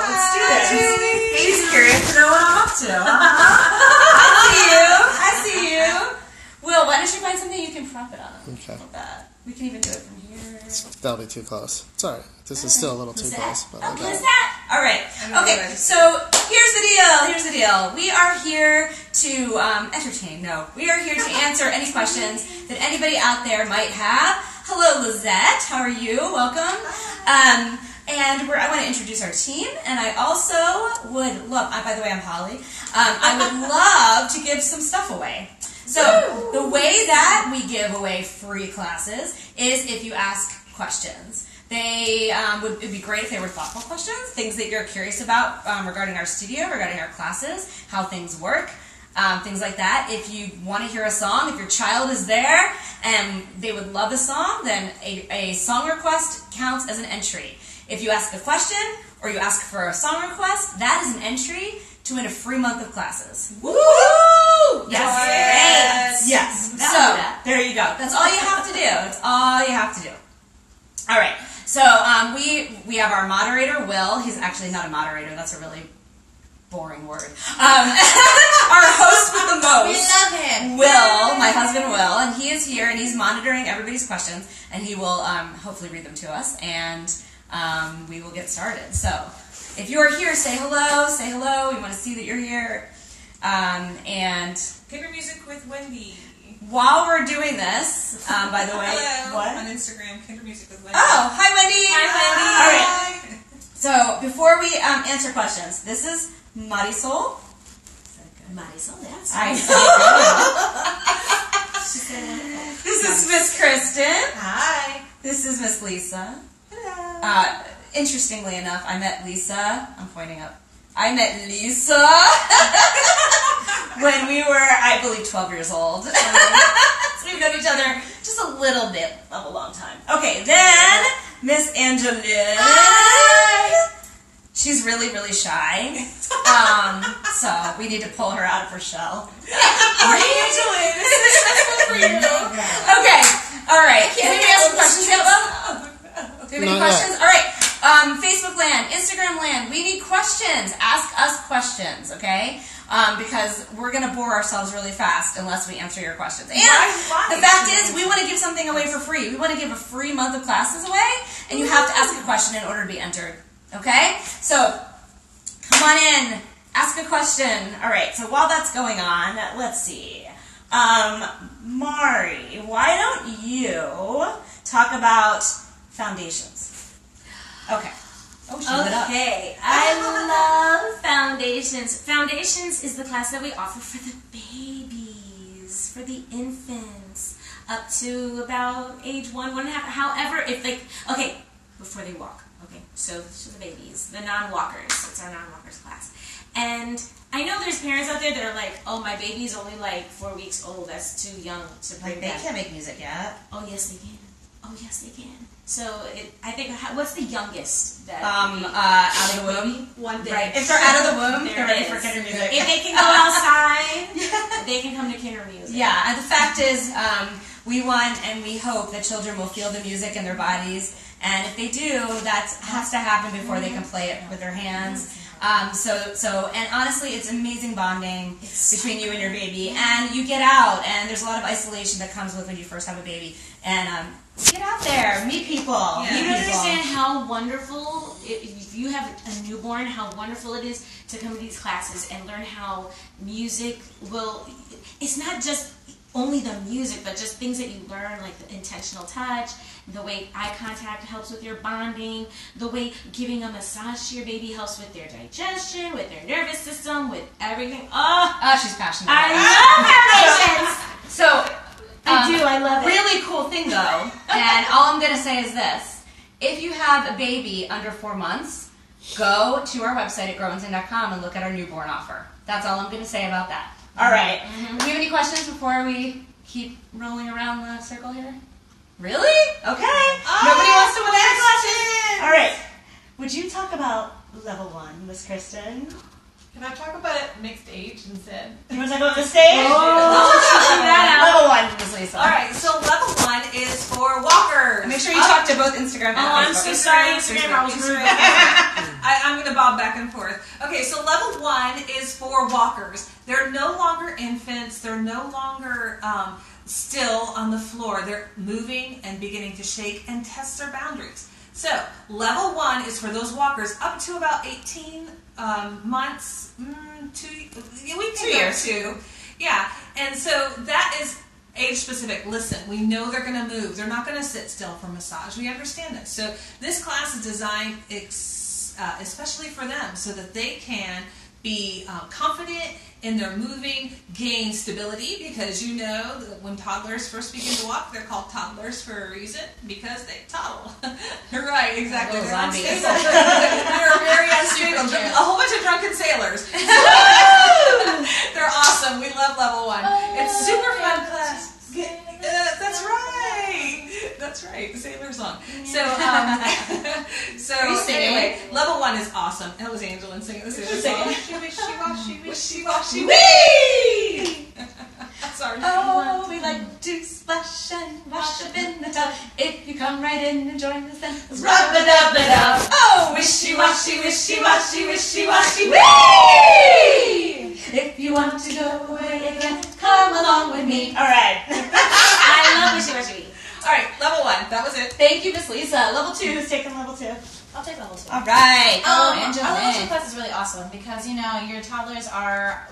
let's do this. She's curious to know what I'm up to. I see you. Will, why don't you find something you can prop it on? Okay. Like that. We can even do it from here. That'll be too close. It's alright. This is still a little too close. But I got Who's it. that? All right. Okay, so here's the deal. We are here to entertain. No, we are here to answer any questions that anybody out there might have. Hello, Lizette. How are you? Welcome. And I want to introduce our team, and I also would love, by the way, I'm Holly. I would love to give some stuff away. So the way that we give away free classes is if you ask questions. It'd be great if they were thoughtful questions, things that you're curious about regarding our studio, regarding our classes, how things work, things like that. If you want to hear a song, if your child is there and they would love a song, then a song request counts as an entry. If you ask a question or you ask for a song request, that is an entry to win a free month of classes. Woo! Yes. Yes. So, there you go. That's all you have to do. That's all you have to do. All right. So, we have our moderator, Will. He's actually not a moderator. That's a really boring word. Our host with the most. We love him. Will, my husband Will, and he is here, and he's monitoring everybody's questions, and he will hopefully read them to us, and we will get started. So, if you are here, say hello. Say hello. We want to see that you're here. And Kinder Music with Wendy. While we're doing this, by the way, hello. what? On Instagram, Kinder Music with Wendy. Oh, hi Wendy. Hi, Wendy. All right. So before we answer questions, this is Marisol. Marisol, yes. She said wonderful. This is Miss Kristen. Hi. This is Miss Lisa. Hello. Interestingly enough, I met Lisa. I'm pointing up. I met Lisa when we were, I believe, 12 years old. So we've known each other just a little bit of a long time. Okay, then Miss Angeline. Hi. She's really, really shy. So we need to pull her out of her shell. Angeline, this is special for you. Okay, all right. Anybody else have questions? Do you have any questions? All right. Facebook land, Instagram land, we need questions. Ask us questions, okay? Because we're going to bore ourselves really fast unless we answer your questions. And the fact is, we want to give something away for free. We want to give a free month of classes away, and you have to ask a question in order to be entered, okay? So, come on in. Ask a question. All right, so while that's going on, let's see. Mari, why don't you talk about foundations? Okay. Oh, she lit up. Okay, I love Foundations. Foundations is the class that we offer for the babies, for the infants, up to about age 1.5. However, if before they walk. Okay, so the babies, the non-walkers. It's our non-walkers class. And I know there's parents out there that are like, oh, my baby's only like 4 weeks old. That's too young to bring Like, they can't make music yet. Oh, yes, they can. Oh, yes, they can. So, I think, what's the youngest? That out of the womb. 1 day. Right. If they're out of the womb, There they're ready it for is. kinder music. If they can go outside, they can come to kinder music. Yeah, and the fact is, we want and we hope that children will feel the music in their bodies, and if they do, that has to happen before they can play it with their hands. And honestly, it's amazing bonding between you and your baby, and you get out, and there's a lot of isolation that comes with when you first have a baby, and get out there, meet people. You don't understand how wonderful, if you have a newborn, how wonderful it is to come to these classes and learn how music it's not just only the music, but just things that you learn, like the intentional touch, the way eye contact helps with your bonding, the way giving a massage to your baby helps with their digestion, with their nervous system, with everything. Oh, She's passionate. I love Foundations. So, I love it. Really cool thing though, and all I'm going to say is this. If you have a baby under 4 months, go to our website at growinton.com and look at our newborn offer. That's all I'm going to say about that. All right. Do you have any questions before we keep rolling around the circle here? Really? Okay. Nobody wants to answer questions. All right. Would you talk about level 1, Miss Kristen? Can I talk about it mixed age instead? You want to talk about the stage? Level 1, Miss Lisa. All right, so level 1 is for walkers. And make sure you talk to both Instagram and I'm Facebook. so sorry, Instagram. I was rude. I'm going to bob back back and forth. Okay, so level 1 is for walkers. They're no longer infants. They're no longer still on the floor. They're moving and beginning to shake and test their boundaries. So level 1 is for those walkers up to about 18 months, 2 years. Yeah, and so that is age specific. Listen, we know they're going to move. They're not going to sit still for massage. We understand this. So this class is designed especially for them so that they can be confident in their moving, gain stability, because you know that when toddlers first begin to walk, they're called toddlers for a reason, because they toddle. Right, exactly. They're unstable. They're very unstable. A whole bunch of drunken sailors. They're awesome. We love level 1. It's super fun class. That's right. That's right. The sailor song. So, anyway, level 1 is awesome. That was Angelin singing the sailor song. Wishy-washy, wee! Sorry. Oh, we like to splash and wash up in the tub. If you come right in and join us, then rub-a-dub-a-dub. Oh, wishy-washy, wishy-washy, wishy-washy, wee! If you want to go away again, come along with me. All right. I love wishy-washy. All right, level 1. That was it. Thank you, Miss Lisa. Level 2. Who's taking level 2? I'll take level 2. All right. Our level 2 class is really awesome because, you know, your toddlers are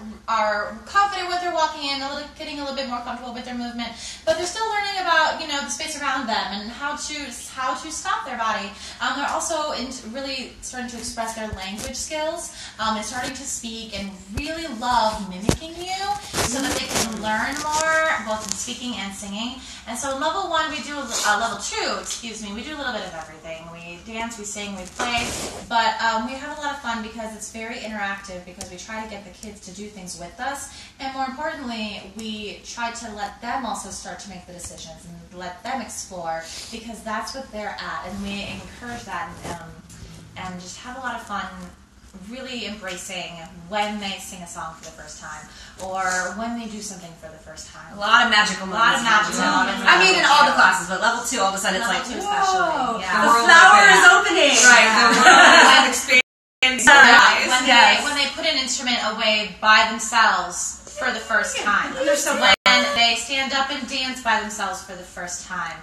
confident with their walking in, getting a little bit more comfortable with their movement, but they're still learning about, you know, the space around them and how to stop their body. They're also really starting to express their language skills and starting to speak and really love mimicking you so that they can learn more, both in speaking and singing. And so in level 1, we do, level 2, we do a little bit of everything. We dance, we sing, we play, but we have a lot of fun because it's very interactive, because we try to get the kids to do things with us, and more importantly, we try to let them also start to make the decisions and let them explore, because that's what they're at, and we encourage that and just have a lot of fun really embracing when they sing a song for the first time, or when they do something for the first time. A lot of magical moments. I mean, in all the classes, but level 2, all of a sudden, it's Level like, 2 especially. whoa, Yeah. the flower is opening. Right, the world expands. When they put an instrument away by themselves for the first time. When they stand up and dance by themselves for the first time.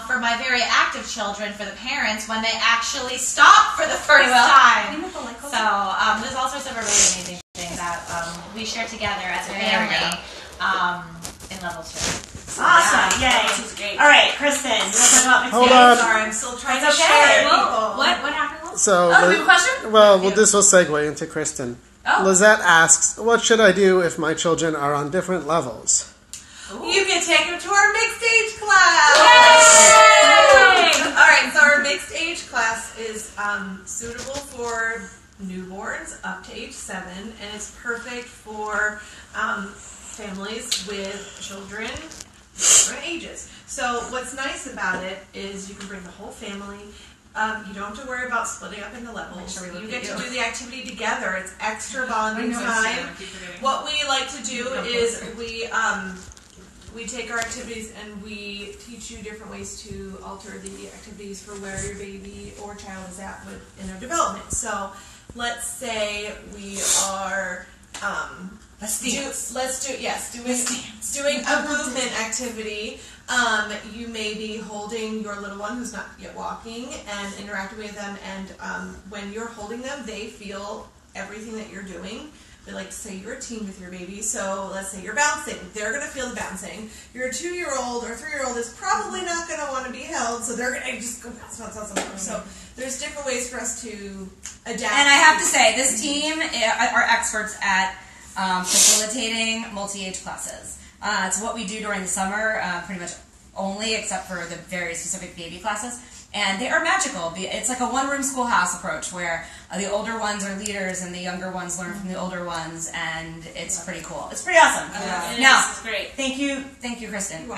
For my very active children, for the parents, when they actually stop for the first time. So there's all sorts of really amazing things that we share together as a family in level 2. Awesome! Yay! This is great. All right, Kristen, you want to talk about Hold mixed on. Sorry, I'm still trying to It's okay. share Well, people. What happened? So, Oh, do we have a question? well, this will segue into Kristen. Oh. Lizette asks, what should I do if my children are on different levels? You can take them to our mixed age class. Yay! All right, so our mixed age class is suitable for newborns up to age 7, and it's perfect for families with children different ages. So what's nice about it is you can bring the whole family. You don't have to worry about splitting up into levels. You get to do the activity together. It's extra bonding time. What we like to do is we take our activities and we teach you different ways to alter the activities for where your baby or child is at in their development. So let's say we are doing a movement activity. You may be holding your little one who's not yet walking and interacting with them, and when you're holding them, they feel everything that you're doing. We like to say you're a team with your baby, so let's say you're bouncing. They're going to feel the bouncing. Your 2-year-old or 3-year-old is probably not going to want to be held, so they're going to just go bounce. So there's different ways for us to adapt. And I have to say, this team are experts at facilitating multi-age classes. It's what we do during the summer, pretty much only, except for the very specific baby classes. And they are magical. It's like a one-room schoolhouse approach where the older ones are leaders and the younger ones learn from the older ones, and it's pretty cool. It's pretty awesome. Now, It's great. thank you, Kristen.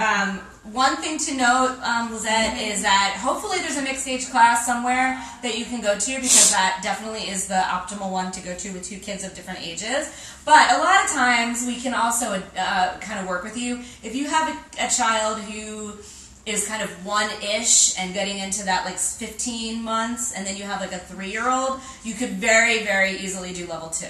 One thing to note, Lizette, is that hopefully there's a mixed age class somewhere that you can go to, because that definitely is the optimal one to go to with 2 kids of different ages. But a lot of times we can also kind of work with you. If you have a child who is kind of 1-ish and getting into that like 15 months, and then you have like a 3-year-old, you could very, very easily do level 2.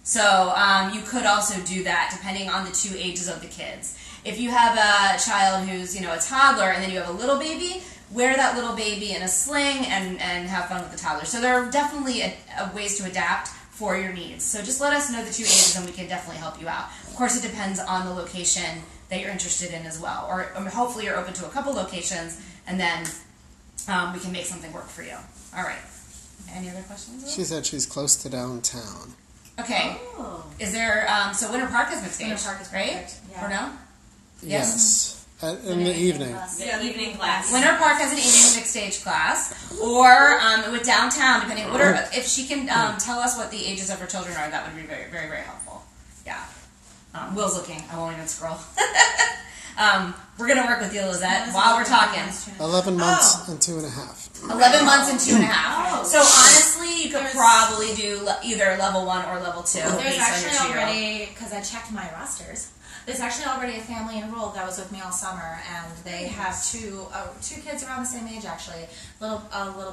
So you could also do that depending on the 2 ages of the kids. If you have a child who's, a toddler, and then you have a little baby, wear that little baby in a sling and have fun with the toddler. So there are definitely ways to adapt for your needs. So just let us know the 2 ages and we can definitely help you out. Of course, it depends on the location that you're interested in as well. Or hopefully you're open to a couple locations, and then we can make something work for you. All right. Any other questions? She said she's close to downtown. Okay. Oh. Is there, so Winter Park is mixed age, Winter Park is right? perfect, yeah. Or no? Yes. In the evening. Yeah, evening class. Winter Park has an evening mixed age class, or with downtown, depending. If she can tell us what the ages of her children are, that would be very, very, very helpful. Yeah. Will's looking. I won't even scroll. We're gonna work with you, Lizette, while we're talking. 11 months and 2.5. 11 months and 2.5. Oh. So honestly, you could probably do either level 1 or level 2. There's based on actually your 2-year-old. already, because I checked my rosters, there's actually already a family enrolled that was with me all summer, and they have two kids around the same age actually. Little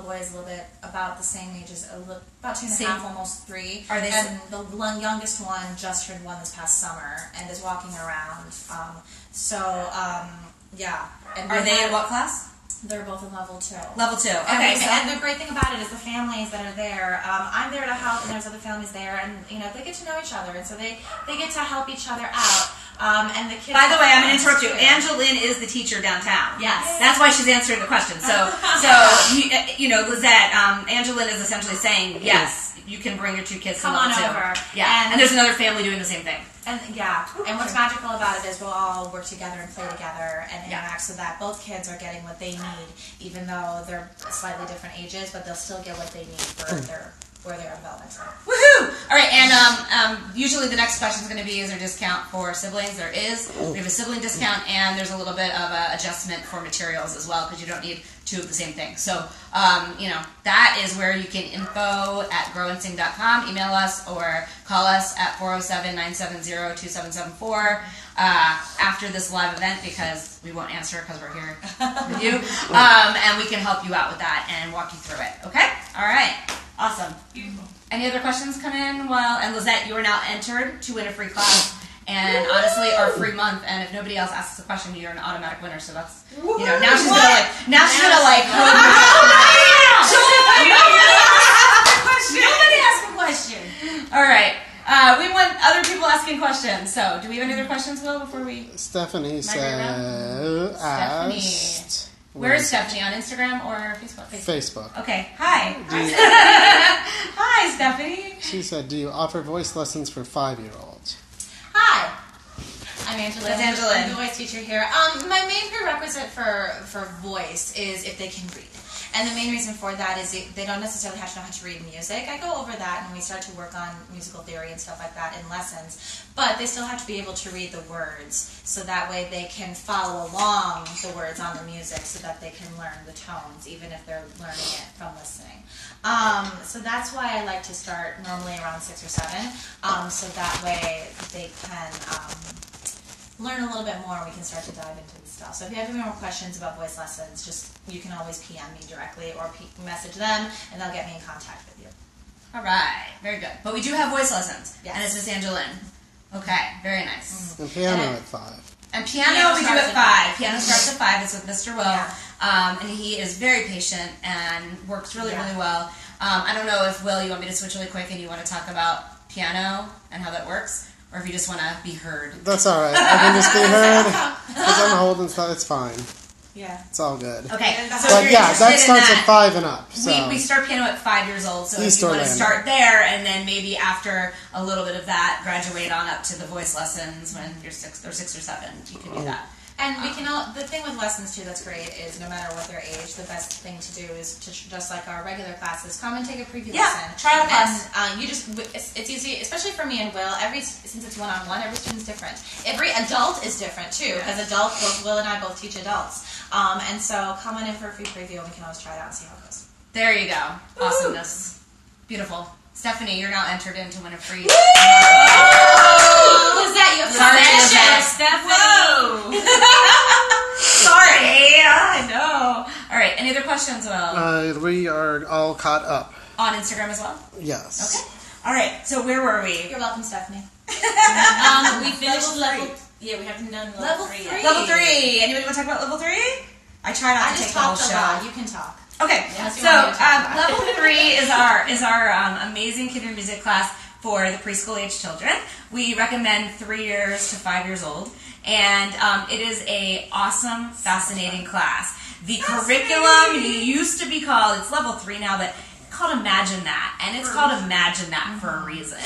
boy is a little bit about the same age as about 2.5, almost 3. Are they? And the youngest one just turned 1 this past summer and is walking around. Yeah. And Are they in what class? They're both in level 2. Level 2. And, Okay. and the great thing about it is the families that are there. I'm there to help, and there's other families there, and they get to know each other, and so they get to help each other out. And the kids. By the way, I'm going to interrupt you. too. Angeline is the teacher downtown. Yes. That's why she's answering the question. So Lizette, Angeline is essentially saying, yes, you can bring your 2 kids Come to level on 2. over. Yeah. And there's another family doing the same thing. And what's magical about it is we'll all work together and play together and interact so that both kids are getting what they need, even though they're slightly different ages, but they'll still get what they need for their development. Woohoo! All right, and usually the next question is going to be, is there a discount for siblings? There is. We have a sibling discount, and there's a little bit of an adjustment for materials as well, because you don't need 2 of the same thing. So, that is where you can info@growinsync.com, email us, or call us at 407-970-2774 after this live event, because we won't answer because we're here with you, and we can help you out with that and walk you through it. Okay? All right. Awesome. Beautiful. Any other questions come in? And Lizette, you are now entered to win a free class, and honestly, our free month. And if nobody else asks a question, you're an automatic winner. So that's now she's gonna like. Nobody asked a question. All right. We want other people asking questions. So, do we have any other questions, Will, before we? Stephanie asked. Where is Stephanie? On Instagram or Facebook? Facebook. Okay. Hi. Hi, Stephanie. She said, do you offer voice lessons for 5-year-olds? Hi. I'm Angela. That's Angeline. I'm the voice teacher here. My main prerequisite for voice is if they can read. And the main reason for that is they don't necessarily have to know how to read music. I go over that and we start to work on musical theory and stuff like that in lessons. But they still have to be able to read the words, so that way they can follow along the words on the music so that they can learn the tones, even if they're learning it from listening. So that's why I like to start normally around 6 or 7, so that way they can learn a little bit more and we can start to dive into the stuff. So if you have any more questions about voice lessons, you can always PM me directly or message them and they'll get me in contact with you. All right. Very good. But we do have voice lessons. Yes. And it's Miss Angeline. Okay. Very nice. Mm-hmm. And piano at 5. And piano we do at 5. Piano starts at 5. It's with Mr. Will. Yeah. And he is very patient and works really, really well. I don't know if, Will, you want me to switch really quick and you want to talk about piano and how that works? Or if you just want to be heard. That's all right. I can just be heard because I'm holding stuff. It's fine. Yeah. It's all good. Okay. So But if you're yeah, that interested in starts at 5 and up. So. We start piano at 5 years old, so East if you want to Orlando. start there, and then maybe after a little bit of that, graduate on up to the voice lessons when you're 6 or 7. You can do that. And we can the thing with lessons too that's great is no matter what their age, the best thing to do is to just like our regular classes, come and take a preview lesson. Try out a class. And it's easy, especially for me and Will. Since it's one-on-one, every student's different. Every adult is different too, because both Will and I both teach adults. And so come on in for a free preview and we can always try it out and see how it goes. There you go. Awesomeness. Beautiful. Stephanie, you're now entered in to win a free. Oh, was that your Sorry, confession? Stephanie. Whoa. Sorry. I know. All right. Any other questions, Will? We are all caught up. On Instagram as well? Yes. Okay. All right. So where were we? You're welcome, Stephanie. We finished level. Yeah, we haven't done level 3 yet. Level 3. Anybody want to talk about level 3? I try not I to just take the whole talked a show. lot. You can talk. Okay, Unless you so want me to talk about it. level 3 is our amazing kid music class for the preschool age children. We recommend 3 years to 5 years old, and it is a awesome, fascinating class. The curriculum used to be called, it's level 3 now, but it's called Imagine That, and it's called Imagine That for a reason.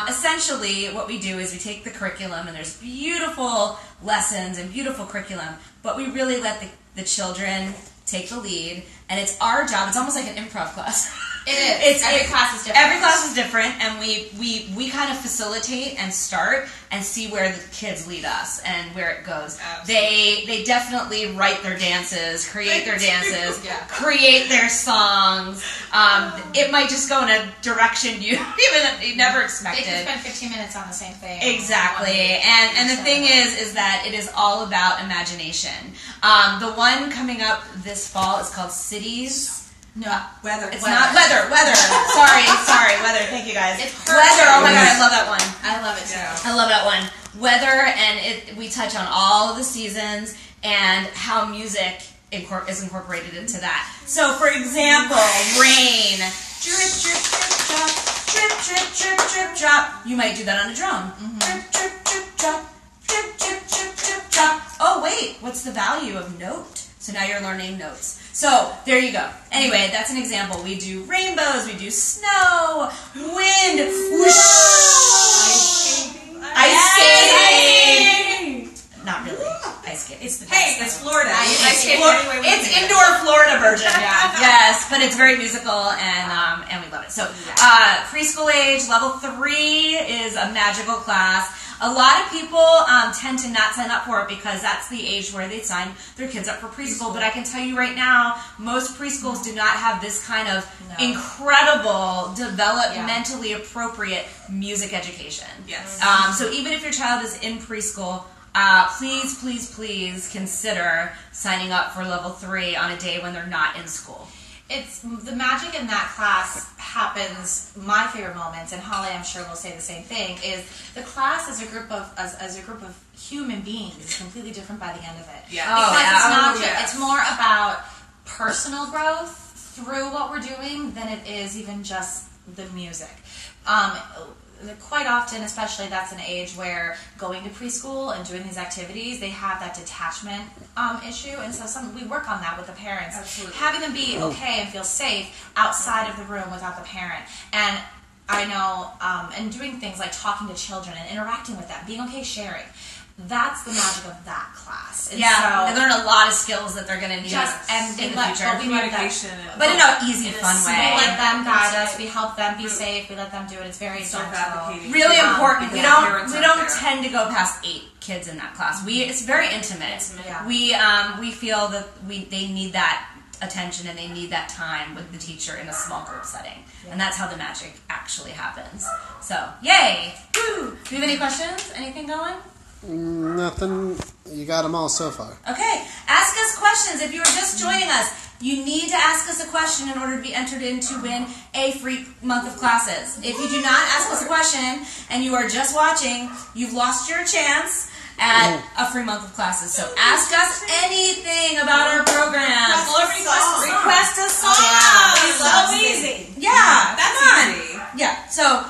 Essentially, what we do is we take the curriculum, and there's beautiful lessons and beautiful curriculum, but we really let the children take the lead, and it's our job. It's almost like an improv class. It is. Every class is different. Every class is different, and we kind of facilitate and start and see where the kids lead us and where it goes. They definitely write their dances, create their dances, create their songs. It might just go in a direction you never expected. They can spend 15 minutes on the same thing. Exactly, and the thing is that it is all about imagination. The one coming up this fall is called Cities. No, weather. It's not weather. Sorry, weather. Thank you guys. It's weather. Oh my god, I love that one. I love it too. I love that one. Weather, and we touch on all of the seasons and how music is incorporated into that. So, for example, rain. Drip, drip, drip, drop. Drip, drip, drip, drip, drop. You might do that on a drum. Drip, drip, drip, drop. Drip, drip, drip, drip, drop. Oh wait, what's the value of note? So now you're learning notes. So there you go. Anyway, that's an example. We do rainbows, we do snow, wind, whoosh, ice skating. Not really ice skating. It's the best. Hey, it's Florida. It's indoor Florida version. Yes, but it's very musical, and we love it. So preschool age, level 3 is a magical class. A lot of people tend to not sign up for it because that's the age where they sign their kids up for preschool. But I can tell you right now, most preschools do not have this kind of incredible, developmentally appropriate music education. Yes. So even if your child is in preschool, please, please, please consider signing up for level 3 on a day when they're not in school. It's the magic in that class happens. My favorite moments, and Holly, I'm sure will say the same thing, is the class as a group of human beings is completely different by the end of it. Yeah. Because it's more about personal growth through what we're doing than it is even just the music. Quite often, especially, that's an age where going to preschool and doing these activities, they have that detachment issue, and so we work on that with the parents. Absolutely. Having them be okay and feel safe outside of the room without the parent. And I know, and doing things like talking to children and interacting with them, being okay sharing. That's the magic of that class. And they so, learn a lot of skills that they're going to need in the future. But in an easy, fun way. We let them guide us. We help them be safe. We let them do it. It's very essential. Really important. We don't tend to go past 8 kids in that class. It's very intimate. We feel that they need that attention and they need that time with the teacher in a small group setting. And that's how the magic actually happens. So, yay! Woo! Do you have any questions? Anything going? Nothing. You got them all so far. Okay. Ask us questions. If you are just joining us, you need to ask us a question in order to be entered in to win a free month of classes. If you do not ask us a question and you are just watching, you've lost your chance at a free month of classes. So ask us anything about our program. Request a song. So easy. Yeah, That's easy. Yeah. So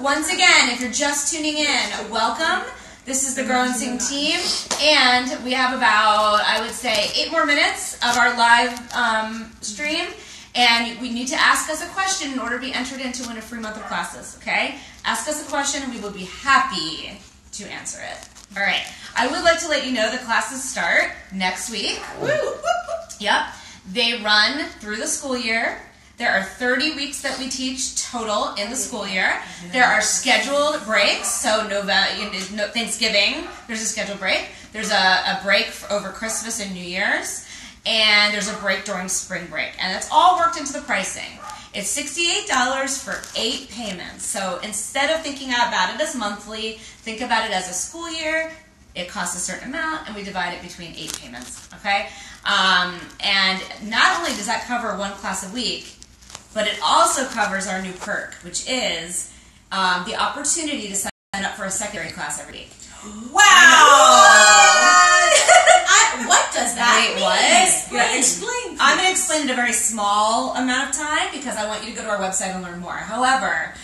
once again, if you're just tuning in, welcome. This is the Grow and Sing team, and we have about, I would say, 8 more minutes of our live stream, and we need to ask us a question in order to be entered into win a free month of classes, okay? Ask us a question, and we will be happy to answer it. All right. I would like to let you know the classes start next week. Woo! Yep. They run through the school year. There are 30 weeks that we teach total in the school year. There are scheduled breaks, so Thanksgiving, there's a scheduled break. There's a break over Christmas and New Year's, and there's a break during spring break. And that's all worked into the pricing. It's $68 for 8 payments. So instead of thinking about it as monthly, think about it as a school year, It costs a certain amount, and we divide it between 8 payments, okay? And not only does that cover 1 class a week, but it also covers our new perk, which is the opportunity to sign up for a secondary class every week. Wow! What does that Wait, mean? what? Yeah, explain. I'm going to explain in a very small amount of time because I want you to go to our website and learn more. However,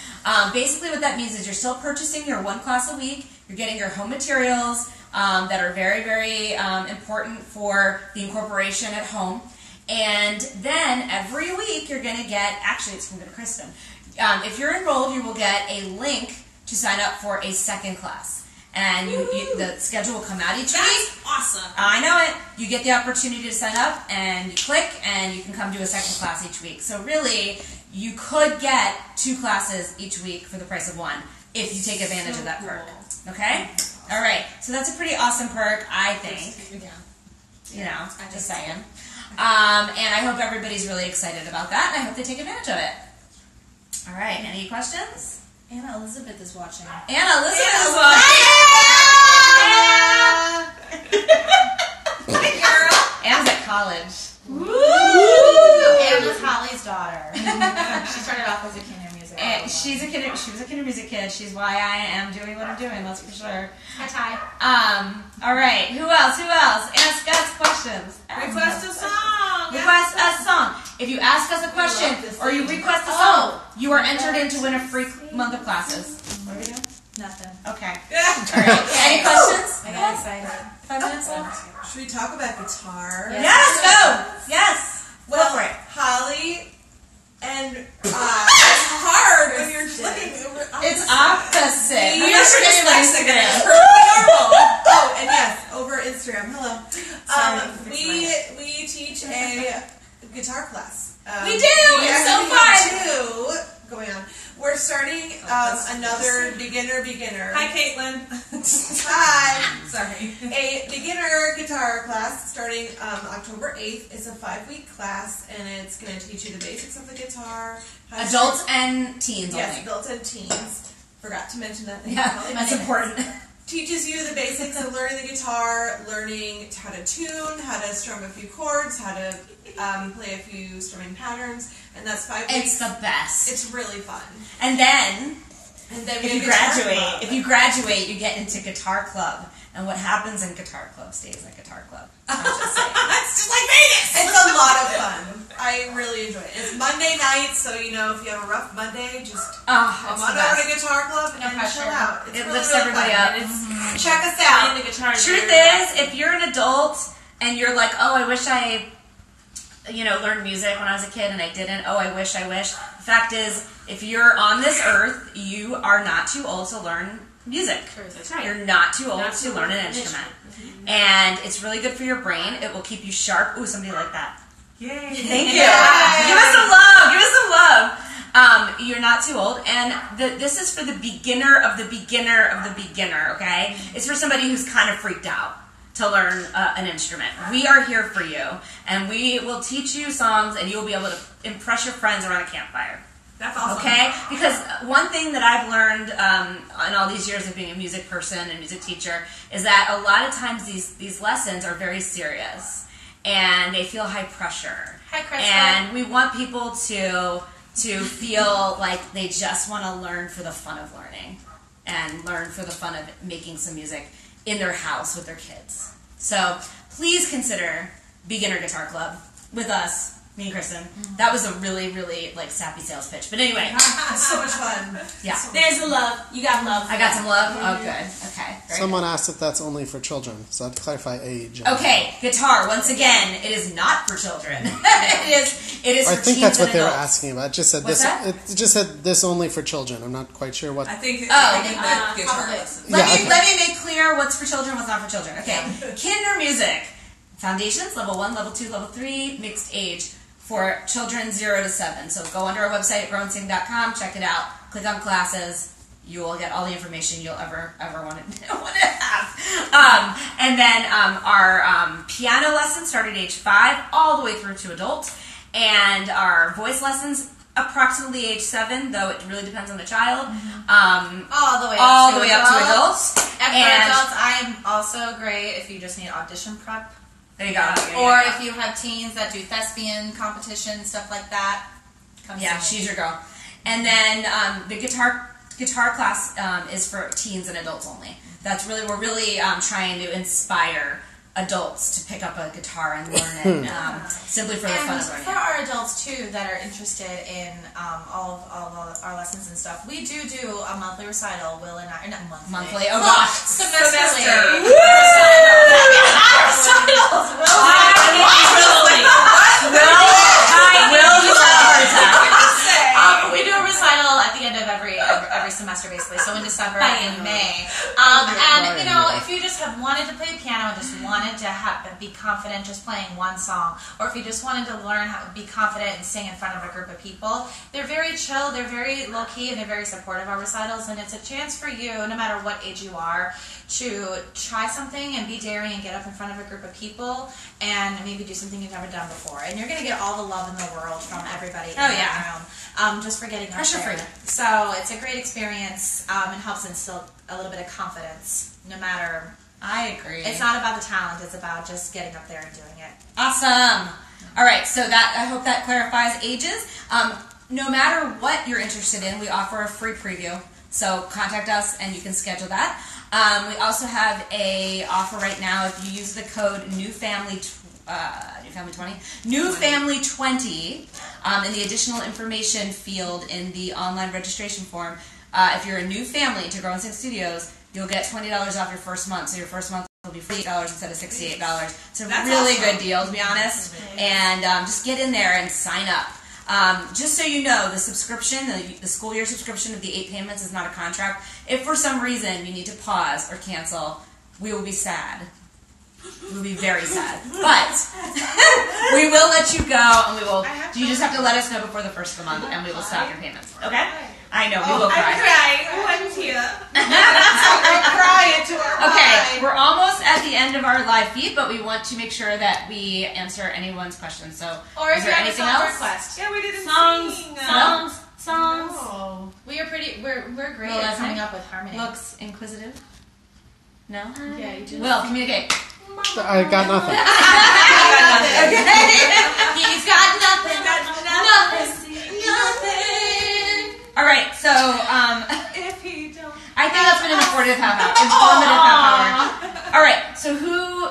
basically what that means is you're still purchasing your 1 class a week. You're getting your home materials that are very, very important for the incorporation at home. And then every week you're going to get, actually it's from Kristen. If you're enrolled, you will get a link to sign up for a second class. And the schedule will come out each week. That's awesome. I know it. You get the opportunity to sign up, and you click, and you can come do a second class each week. So really, you could get 2 classes each week for the price of 1 if you take advantage of that perk. Okay? All right. So that's a pretty awesome perk, I think. You know, just saying. And I hope everybody's really excited about that, and I hope they take advantage of it. All right. Any questions? Anna Elizabeth is watching. Anna Elizabeth is watching. Hi, girl. Anna's at college. Anna's Holly's daughter. She started off as a kinder music. And she was a kinder music kid. She's why I am doing what I'm doing. That's for sure. Hi, Ty. All right. Who else? Ask us questions. Request a song. Request a song. If you ask us a question or you request a song, you are entered in to win a free month of classes. What are we doing? Nothing. Okay. Yeah. All right. Any questions? I got excited. 5 minutes left. Should we talk about guitar? Yes. Go. Yes. Well, Go for it. Holly, and it's hard when you're looking over. It's opposite. You're You're forgetting about dyslexic. Instagram. Perfectly normal. Oh, and yes, over Instagram. Hello. We teach a guitar class. We do. It's so fun. 2 going on. We're starting another beginner. Hi, Caitlin. Hi. Sorry. A beginner guitar class starting October 8th. It's a 5-week class, and it's going to teach you the basics of the guitar. how to Adults string- and teens Yes, only. adults and teens. Forgot to mention that. Yeah, that's important. Teaches you the basics of learning the guitar, learning how to tune, how to strum a few chords, how to play a few strumming patterns, and that's 5 weeks. It's the best. It's really fun. And then, And then if you graduate, you get into guitar club. And what happens in guitar club stays in guitar club. I'm just saying. It's just like Vegas. It's a lot of fun. I really enjoy it. It's Monday night, so if you have a rough Monday, just come It's on the over best. to Guitar Club and pressure. chill out. It's It really, lifts really everybody fun. up. And it's Check us playing out. the guitar. Truth is, if you're an adult and you're like, oh, I wish I, learned music when I was a kid and I didn't. Oh, I wish. The fact is, if you're on this earth, you are not too old to learn music. That's right. You're not too old Not to too learn old an to instrument. And it's really good for your brain. It will keep you sharp. Ooh, somebody like that. Yay. Thank you. Give us some love. Give us some love. You're not too old. And this is for the beginner of the beginner of the beginner, okay? It's for somebody who's kind of freaked out to learn an instrument. We are here for you. And we will teach you songs, and you'll be able to impress your friends around a campfire. That's awesome. Okay? Because one thing that I've learned in all these years of being a music person and music teacher is that a lot of times these lessons are very serious and they feel high pressure. Hi, Krista. And we want people to feel like they just want to learn for the fun of learning and learn for the fun of making some music in their house with their kids. So please consider Beginner Guitar Club with us. Me and Kristen. That was a really, really sappy sales pitch. But anyway, It's so much fun. yeah. There's the love. You got love. I got some love. Oh, good. Okay. Very Someone asked if that's only for children, so I have to clarify age. good. Okay. Guitar. Once again, it is not for children. It is I for think teens that's what and they were adults. asking about. It just said What's this. that? It just said this only for children. I'm not quite sure what. I think Oh, the guitar probably. lesson. Yeah, okay. Let me make clear what's for children, what's not for children. Okay. Kinder music. Foundations, level 1, level 2, level 3, mixed age. For children 0 to 7. So go onto our website, grownsing.com, check it out, click on classes. You will get all the information you'll ever want to have. And then our piano lessons start at age 5, all the way through to adult. And our voice lessons approximately age 7, though it really depends on the child. All the way up to adults. And for adults, I am also great if you just need audition prep. There you go. Or if you have teens that do thespian competitions, stuff like that. She's your girl. And then the guitar class is for teens and adults only. We're really trying to inspire adults to pick up a guitar and learn it simply for the fun of learning. For our adults too that are interested in all of our lessons and stuff, we do a monthly recital. Will and I, not monthly. Oh gosh, semester. We do a recital at the end of every semester, basically. So in December and in May. And you know, if you just have wanted to play piano and just wanted to be confident just playing one song, or if you just wanted to learn how to be confident and sing in front of a group of people, they're very chill, they're very low key, and they're very supportive of our recitals. And it's a chance for you, no matter what age you are, to try something and be daring and get up in front of a group of people and maybe do something you've never done before. And you're going to get all the love in the world from everybody in the room, just for getting up there. So it's a great experience and helps instill a little bit of confidence, no matter. I agree. It's not about the talent, it's about just getting up there and doing it. Awesome. All right, so I hope that clarifies ages. No matter what you're interested in, we offer a free preview. So contact us and you can schedule that. We also have a offer right now. If you use the code NewFamily20 in the additional information field in the online registration form, if you're a new family to Grow and Sing Studios, you'll get $20 off your first month. So your first month will be $48 instead of $68. It's a really good deal, to be honest. And just get in there and sign up. Just so you know, the subscription, the school year subscription of the 8 payments is not a contract. If for some reason you need to pause or cancel, we will be sad. We'll be very sad. But we will let you go, and we will. You just have to let us know before the first of the month, and we will stop your payments. Okay? I know, we will cry. I'm crying. One tear. I'm crying to her. Okay, we're almost at the end of our live feed, but we want to make sure that we answer anyone's questions. So, or is there anything else? Request. Yeah, we didn't Songs. Oh. We're great at coming up with harmony. Looks inquisitive. No? Yeah, you do. Will, communicate. I got nothing. He's got nothing. Nothing. All right, so If he don't, I think that's been an informative half hour. All right, so who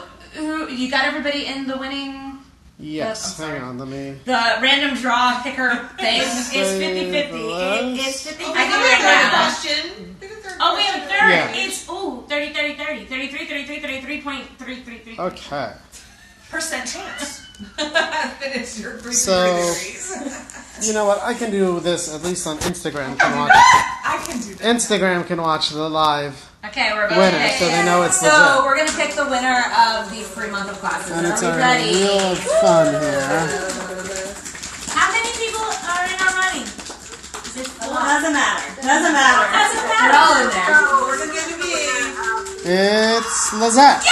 you got everybody in the winning? Yes, hang on, let me. The random draw picker thing. It's 50-50. It's 50-50 I think we have a right now. question. Oh, we have a third. Yeah. It's 30-30-30. 33-33-33.333. Okay. Percent chance. Finish your 3 So- degrees. You know what? I can do this at least on Instagram. Can watch. I can do that. Instagram can watch the live Okay, we're about to winner, pick. so they know it's So legit. we're gonna pick the winner of the free month of classes. And it's Are we already ready? real fun here. How many people are in our running? Is it four? Doesn't matter. Doesn't matter. We're all in there. Where's it going to be? It's Lizette.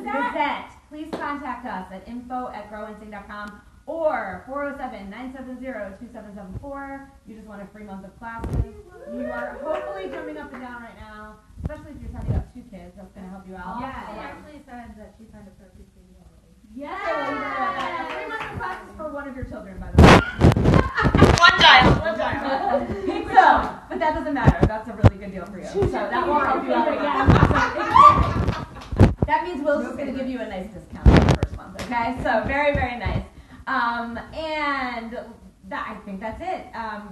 Lizette, please contact us at info@growandsing.com or 407-970-2774. You just want a free month of classes. You are hopefully jumping up and down right now, especially if you're signing up 2 kids. That's going to help you out. Yeah, she actually said that she signed up for a PCD already. Yes! A free month of classes for one of your children, by the way. One child. So, but that doesn't matter. That's a really good deal for you. So that will help you out again. That means Will's just going to give you a nice discount for the first month, okay? So very, very nice. And I think that's it.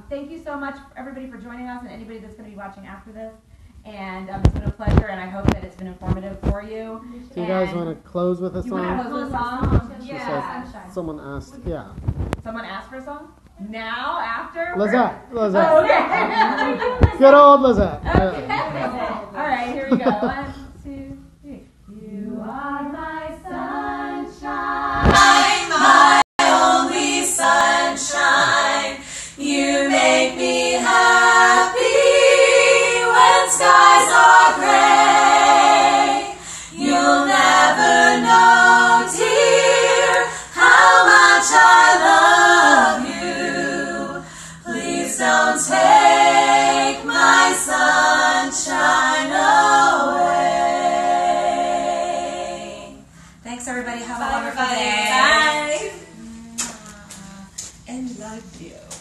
Thank you so much, everybody, for joining us and anybody that's going to be watching after this. And it's been a pleasure, and I hope that it's been informative for you. Do you guys want to close with a You want to song? close with a song? She Yeah. said, someone asked, yeah. Someone asked for a song? Now? After? Lizette. Oh, okay. Good old Lizette. Okay. All right, here we go. 1, 2, 3. You are my sunshine, my only sunshine. You make me happy when skies are gray. You'll never know, dear, Thanks, everybody. Have a Bye, wonderful everybody. day. Bye. And love you.